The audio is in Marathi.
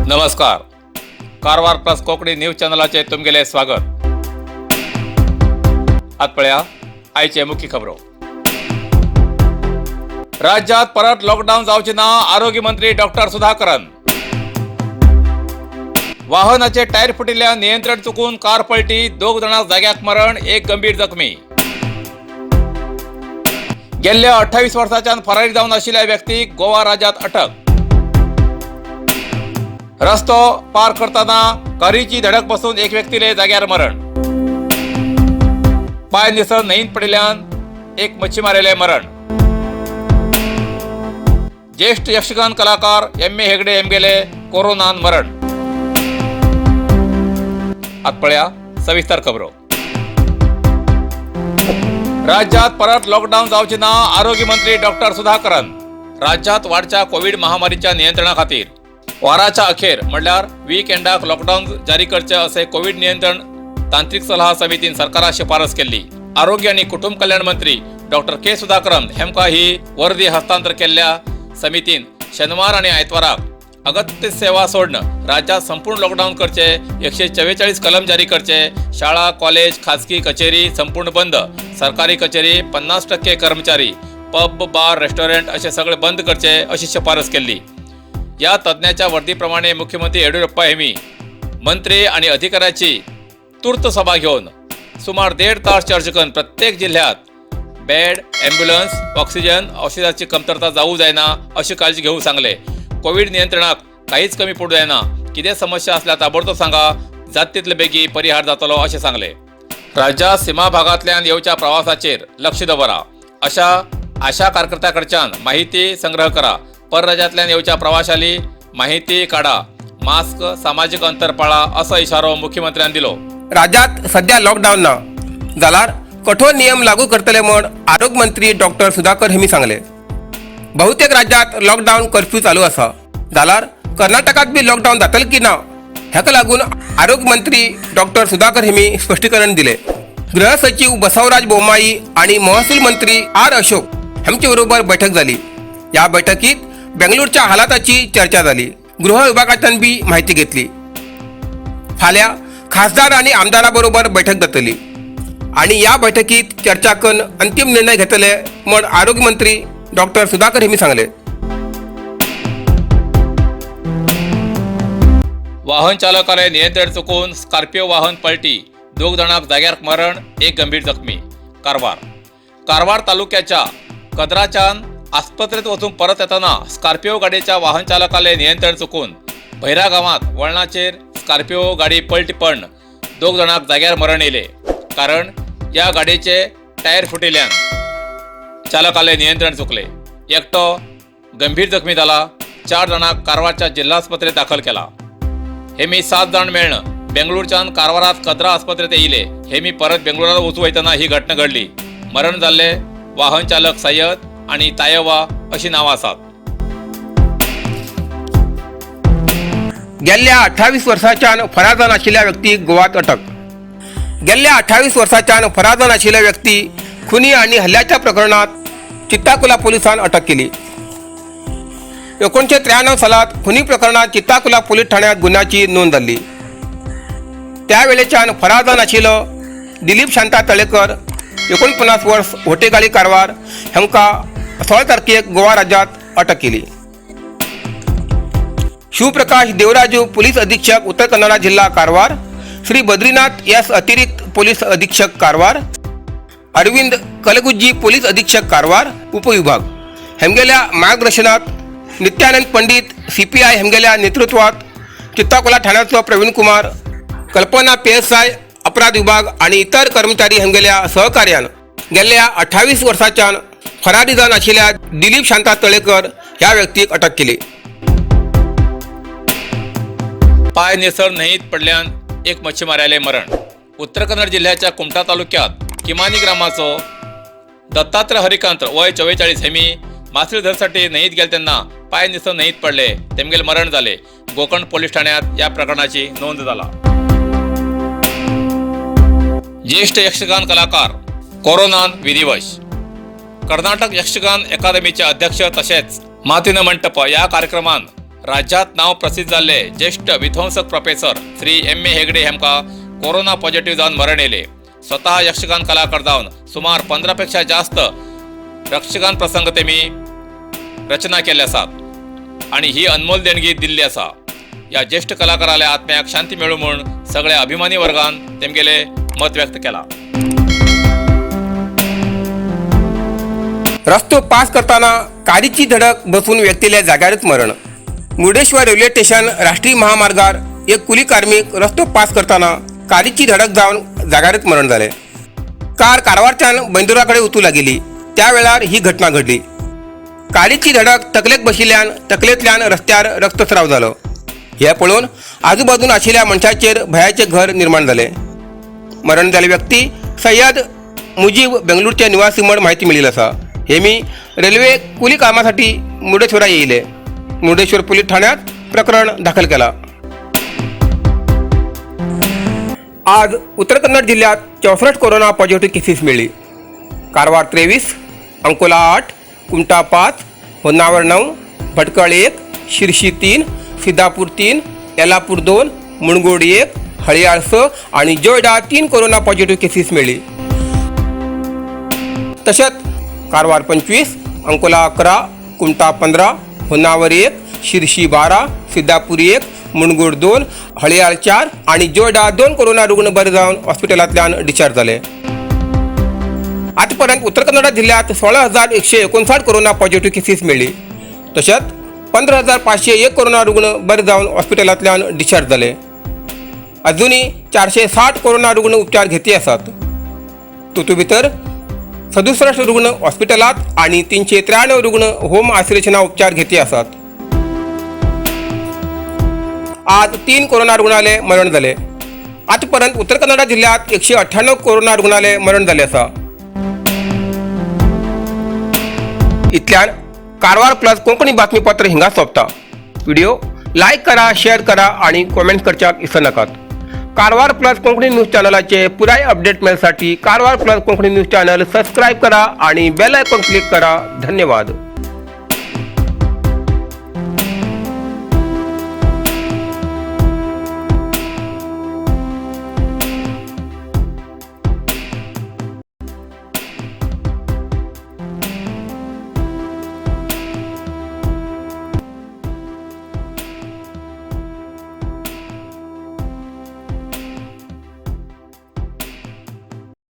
नमस्कार. कारवार प्लस कोकणी न्यूज चॅनलाचे तुमगेले स्वागत. आत पळया आयचे मुख्य खबरो. राज्यात परत लॉकडाऊन जावचे ना, आरोग्य मंत्री डॉक्टर सुधाकरन. वाहनाचे टायर फुटिल्ल्यान नियंत्रण चुकून कार पलटी, 2 जणांक जाग्याक मरण, 1 गंभीर जखमी. गेल्ल्या 28 वर्सांच्यान फरारी जावन आशिल्ल्या व्यक्तीक गोवा राज्यात अटक. रस्तो पार करताना कारीची धडक बसून एक व्यक्तीले जाग्यार मरण. पाय निसळ न्हंयेत पडिल्ल्यान एक मच्छीमाराले मरण. ज्येष्ठ यक्षगान कलाकार M.A. हेगडे हेमगेले कोरोनान मरण. आत पळया सविस्तर खबरो. राज्यात परत लॉकडाऊन जावचे ना, आरोग्य मंत्री डॉक्टर सुधाकरन. राज्यात वाढच्या कोविड महामारीच्या नियंत्रणा खातीर वाराच्या अखेर म्हणल्यार वीकएंडाक लॉकडाऊन जारी करचे असे कोविड नियंत्रण तांत्रिक सल्ला समितीन सरकाराक शिफारस केल्ली. आरोग्य आणि कुटुंब कल्याण मंत्री डॉक्टर के सुधाकरन हेमका ही वर्दी हस्तांतर केल्ल्या समितीन शेनवार आणि आयतवाराक अगत्य सेवा सोडणं, राज्यात संपूर्ण लॉकडाऊन करचे, 144 कलम जारी करचे, शाळा कॉलेज खासगी कचेरी संपूर्ण बंद, सरकारी कचेरी 50% कर्मचारी, पब बार रेस्टॉरंट असे सगळे बंद करचे अशी शिफारस केल्ली. या तज्ञाच्या वर्दीप्रमाणे मुख्यमंत्री येडियुरप्पा हेमी मंत्री आणि अधिकाऱ्याची तूर्त सभा घेऊन सुमार 1.5 तास चर्चा करून प्रत्येक जिल्ह्यात बेड, ॲम्ब्युलन्स, ऑक्सिजन, औषधाची कमतरता जाऊ जायना अशी काळजी घेऊ सांगले. कोविड नियंत्रणाक काहीच कमी पडू जायना. कितें समस्या असल्या ताबडतोब सांगा, जाता तितले बेगी परिहार जातलो असे सांगले. राज्यात सीमा भागांतल्यान येवच्या प्रवासाचेर लक्ष दवरा. आशा कार्यकर्त्यांकडच्यान माहिती संग्रह करा. परराज्यांतल्यान येवच्या प्रवाशांनी माहिती काढा. मास्क, सामाजिक अंतर पाळा असा इशारो मुख्यमंत्र्यांनी दिलो. राज्यात सध्या लॉकडाऊन ना जाल्यार कठोर नियम लागू करतले म्हण आरोग्य मंत्री डॉक्टर सुधाकर हेमी सांगले. बहुतेक राज्यात लॉकडाऊन कर्फ्यू चालू असा, जाल्यार कर्नाटकात बी लॉकडाऊन जातले की ना हेका लागून आरोग्य मंत्री डॉक्टर सुधाकर हेमी स्पष्टीकरण दिले. गृह सचिव बसवराज बोम्माई आणि महसूल मंत्री R. अशोक हेमचे बरोबर बैठक झाली. या बैठकीत बेंगळूरच्या हालाताची चर्चा झाली. गृह विभागातून बी माहिती घेतली. फाल्यां खासदार आणि आमदाराबरोबर बैठक जातली आणि या बैठकीत चर्चा करून अंतिम निर्णय घेतले म्हण आरोग्य मंत्री डॉक्टर सुधाकर हेमी सांगले. वाहन चालकाले नियंत्रण चुकून स्कॉर्पिओ वाहन पलटी, 2 जणांक जाग्यार मरण, 1 गंभीर जखमी. कारवार तालुक्याच्या कदराच्यान आस्पत्रेत वचून परत येताना स्कॉर्पिओ गाडीच्या वाहन चालकाले नियंत्रण चुकून भैरा गावात वळणाचेर स्कॉर्पिओ गाडी पलटी पण 2 जणांक जाग्यार मरण येले. कारण या गाडीचे टायर फुटिल्ल्यान चालकाले नियंत्रण चुकले. एकटो गंभीर जखमी झाला. 4 जणांक कारवारच्या जिल्हा आस्पत्रेत दाखल केला. हेमी 7 जण मेळन बेंगळूरच्यान कारवारात कदरा आस्पत्रेत येयले. हेमी परत बेंगळुरात वचून वयतना ही घटना घडली. मरण जाल्ले वाहन चालक सय्यद आणि तायवा अशी नावं आसात. गेल्ल्या 28 वर्सांच्यान फरार जावन आशिल्ल्या व्यक्तीक गोवात अटक. गेल्ल्या 28 वर्सांच्यान फरार जावन आशिल्ल्या व्यक्ती खुनी आणि हल्ल्याच्या प्रकरणात चित्ताकुला पोलिसांनी अटक केली. 1993 सालात खुनी प्रकरणात चित्ताकुला पोलीस ठाण्यात गुन्ह्याची नोंद झाली. त्यावेळेच्यान फरार जावन आशिल्लो दिलीप शांता तळेकर 49 वर्स होटेगाळी कारवार हेमका 16 तारखेक गोवा राज्यात अटक केली. शिवप्रकाश देवराजू पोलीस अधीक्षक उत्तर कन्नडा जिल्हा कारवार, श्री बद्रीनाथ S. अतिरिक्त पोलीस अधीक्षक कारवार, अरविंद कलगुज्जी पोलीस अधीक्षक कारवार उपविभाग हेमगेल्या मार्गदर्शनात नित्यानंद पंडित CPI हेमगेल्या नेतृत्वात चित्ताकुला ठाण्याचो प्रवीण कुमार, कल्पना PSI अपराध विभाग आणि इतर कर्मचारी हेमगेल्या सहकार्यान गेल्ल्या 28 वर्सांच्यान फरारी जावन आशिल्ल्या दिलीप शांता तळेकर ह्या व्यक्तीक अटक केली. पाय निसळ न्हंयेत पडल्यान एक मच्छीमाराले मरण. उत्तर कन्नड जिल्ह्याच्या कुमटा तालुक्यात किमानी ग्रामाचो दत्तात्रय हरिकांत वय 44 हेमी मासळी धरसाठी न्हंयेत गेले तेन्ना पाय निसळ न्हंयेत पडले. तेमगेले मरण झाले. गोकर्ण पोलीस ठाण्यात या प्रकरणाची नोंद झाला. ज्येष्ठ यक्षगान कलाकार कोरोनान विधिवश. कर्नाटक यक्षगान अकादमीचे अध्यक्ष तसेच मातीन मंटप या कार्यक्रमान राज्यात नाव प्रसिद्ध जाल्ले ज्येष्ठ विध्वंसक प्रोफेसर श्री M.A. हेगडे हेमका कोरोना पॉझिटिव्ह जावन मरण येले. स्वतः यक्षगान कलाकार जावन सुमार 15पेक्षा जास्त यक्षगान प्रसंग तेमी रचना केल्ले आसात आणि ही अनमोल देणगी दिल्ली आसा. या ज्येष्ठ कलाकाराल्या आत्म्याक शांती मेळू म्हूण सगळ्या अभिमानी वर्गान तेमगेले मत व्यक्त केला. रस्तो पास करताना कारची धडक बसून व्यक्तीला जाग्यारच मरण. मुर्डेश्वर रेल्वे स्टेशन राष्ट्रीय महामार्गावर एक कुली कार्मिक रस्तो पास करताना कारची धडक जाऊन जाग्यारच मरण झाले. कार कारवारच्यान बेंदुराकडे उतू लागली त्यावेळार ही घटना घडली. कारची धडक तकलेक बशिल्ल्यान तकलेंतल्यान रस्त्यार रक्तस्राव जालो. हे पळोवन आजूबाजून आशिल्ल्या मनशाचेर भयाचे घर निर्माण झाले. मरण जाल्ले व्यक्ती सय्यद मुजीब बेंगळूरचे निवासी म्हण माहिती मिळेल आसा. हेमी रेल्वे कुली कामासाठी मुर्डेश्वरा येयले. मुर्डेश्वर पोलीस ठाण्यात प्रकरण दाखल केला. आज उत्तर कन्नड जिल्ह्यात 64 कोरोना पॉझिटिव्ह केसेस मिळली. कारवार 23, अंकोला 8, कुमटा 5, होन्नावर 9, भटकळ 1, शिरशी 3, सिद्धापूर 3, येलापूर 2, मुणगोड 1, हळियाळ 6 आणि जोयडा 3 कोरोना पॉझिटिव्ह केसेस मिळली. तसेच कारवार 25, अंकोला 11, कुमटा 15, होन्नावर 1, शिरशी 12, सिद्धापूर 1, मुणगोड 2, हळियाळ 4 आणि जोयडा 2 कोरोना रुग्ण बरे जाऊन हॉस्पिटलांतल्यान डिस्चार्ज झाले. आजपर्यंत उत्तर कन्नड जिल्ह्यात 16,159 कोरोना पॉझिटिव्ह केसेस मिळली. तसेच 15,501 कोरोना रुग्ण बरे जाऊन हॉस्पिटलांतल्यान डिस्चार्ज झाले. अजूनही 460 कोरोना रुग्ण उपचार घेतले असतात. तातूंत भितर 67 रुग्ण हॉस्पिटलात आणि 393 रुग्ण होम आयसोलेशना उपचार घेतले असतात. आज 3 कोरोना रुग्णालय मरण झाले. आजपर्यंत उत्तर कन्नड जिल्ह्यात 198 कोरोना रुग्णालय मरण झाले असा. इतल्यान कारवार प्लस कोंकणी बातमीपत्र हिंगा सोंपता. व्हिडिओ लाईक करा, शेअर करा आणि कॉमेंट करच्याक विसरू नकात. कारवार प्लस कोंकणी न्यूज चॅनलाचे पुराय अपडेट मेळसाठी Karwar plus Konkani news channel subscribe करा आणि बेल आयकॉन क्लिक करा. धन्यवाद.